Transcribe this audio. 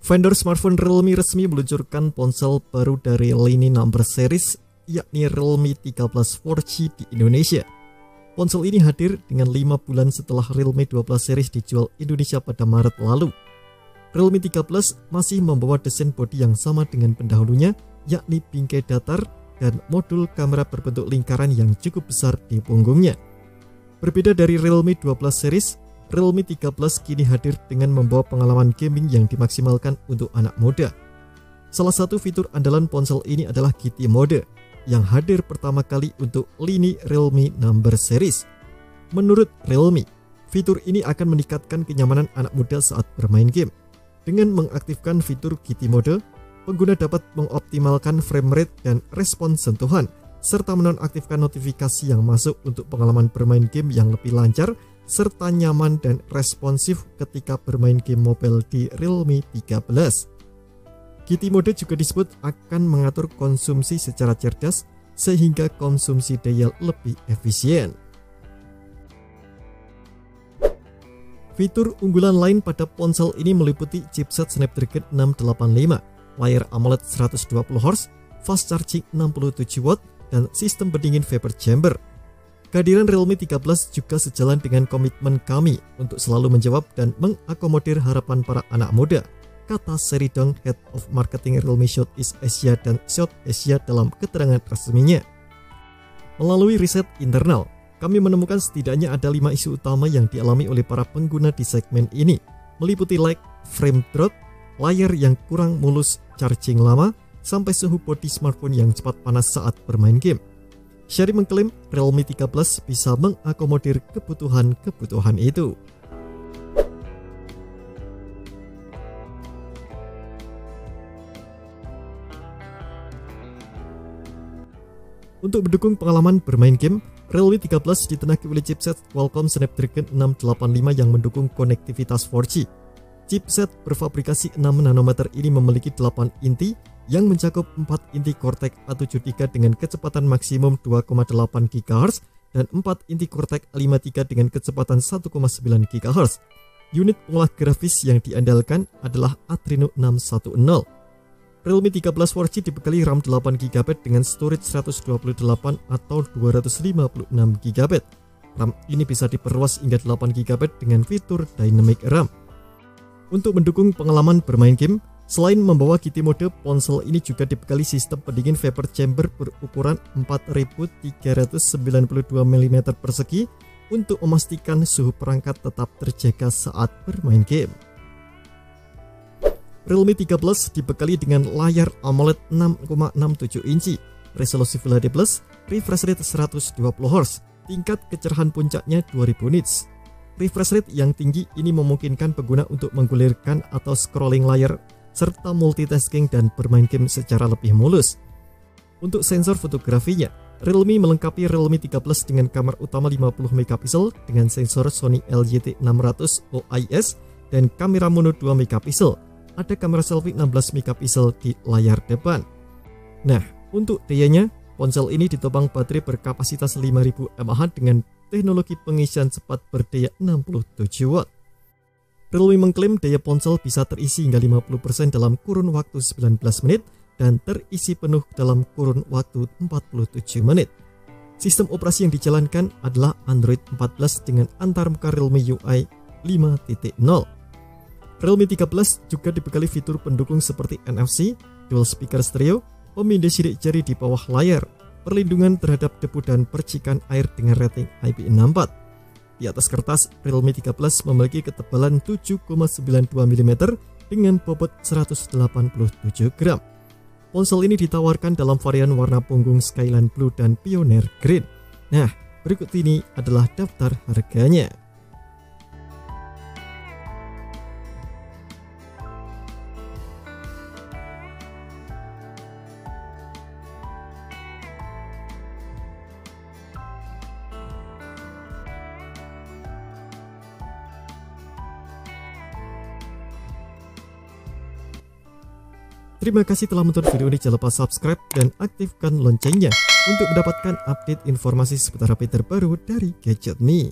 Vendor smartphone Realme resmi meluncurkan ponsel baru dari lini number series, yakni Realme 13 4G di Indonesia. Ponsel ini hadir dengan 5 bulan setelah Realme 12 series dijual Indonesia pada Maret lalu. Realme 13 masih membawa desain bodi yang sama dengan pendahulunya, yakni bingkai datar dan modul kamera berbentuk lingkaran yang cukup besar di punggungnya. Berbeda dari Realme 12 series, Realme 13 kini hadir dengan membawa pengalaman gaming yang dimaksimalkan untuk anak muda. Salah satu fitur andalan ponsel ini adalah GT Mode yang hadir pertama kali untuk lini Realme number series. Menurut Realme, fitur ini akan meningkatkan kenyamanan anak muda saat bermain game. Dengan mengaktifkan fitur GT Mode, pengguna dapat mengoptimalkan frame rate dan respons sentuhan, serta menonaktifkan notifikasi yang masuk untuk pengalaman bermain game yang lebih lancar, serta nyaman dan responsif ketika bermain game mobile di Realme 13. GT Mode juga disebut akan mengatur konsumsi secara cerdas sehingga konsumsi daya lebih efisien. Fitur unggulan lain pada ponsel ini meliputi chipset Snapdragon 685, layar AMOLED 120Hz, fast charging 67W, dan sistem pendingin vapor chamber. Kehadiran Realme 13 juga sejalan dengan komitmen kami untuk selalu menjawab dan mengakomodir harapan para anak muda, kata Seridong, Head of Marketing Realme Southeast Asia dan South Asia dalam keterangan resminya. Melalui riset internal, kami menemukan setidaknya ada 5 isu utama yang dialami oleh para pengguna di segmen ini, meliputi lag, frame drop, layar yang kurang mulus, charging lama, sampai suhu bodi smartphone yang cepat panas saat bermain game. Syari mengklaim Realme 13 bisa mengakomodir kebutuhan itu. Untuk mendukung pengalaman bermain game, Realme 13 ditenagai oleh chipset Qualcomm Snapdragon 685 yang mendukung konektivitas 4G. Chipset berfabrikasi 6 nanometer ini memiliki 8 inti yang mencakup 4 inti Cortex A73 dengan kecepatan maksimum 2,8 GHz dan 4 inti Cortex A53 dengan kecepatan 1,9 GHz. Unit pengolah grafis yang diandalkan adalah Adreno 610. Realme 13 4G dibekali RAM 8GB dengan storage 128 atau 256GB. RAM ini bisa diperluas hingga 8GB dengan fitur Dynamic RAM. Untuk mendukung pengalaman bermain game, selain membawa GT Mode, ponsel ini juga dibekali sistem pendingin vapor chamber berukuran 4392 mm persegi untuk memastikan suhu perangkat tetap terjaga saat bermain game. Realme 13 dibekali dengan layar AMOLED 6,67 inci, resolusi Full HD+, refresh rate 120Hz, tingkat kecerahan puncaknya 2000 nits. Refresh rate yang tinggi ini memungkinkan pengguna untuk menggulirkan atau scrolling layar serta multitasking dan bermain game secara lebih mulus. Untuk sensor fotografinya, Realme melengkapi Realme 13 dengan kamera utama 50MP dengan sensor Sony LYT600 OIS dan kamera mono 2MP. Ada kamera selfie 16MP di layar depan. Nah, untuk dayanya, ponsel ini ditopang baterai berkapasitas 5000 mAh dengan teknologi pengisian cepat berdaya 67W. Realme mengklaim daya ponsel bisa terisi hingga 50% dalam kurun waktu 19 menit dan terisi penuh dalam kurun waktu 47 menit. Sistem operasi yang dijalankan adalah Android 14 dengan antarmuka Realme UI 5.0. Realme 13 juga dibekali fitur pendukung seperti NFC, dual speaker stereo, pemindai sidik jari di bawah layar, perlindungan terhadap debu dan percikan air dengan rating IP64. Di atas kertas, Realme 13 memiliki ketebalan 7,92 mm dengan bobot 187 gram. Ponsel ini ditawarkan dalam varian warna punggung Skyline Blue dan Pioneer Green. Nah, berikut ini adalah daftar harganya. Terima kasih telah menonton video ini, jangan lupa subscribe dan aktifkan loncengnya untuk mendapatkan update informasi seputar HP terbaru dari Gadget Me.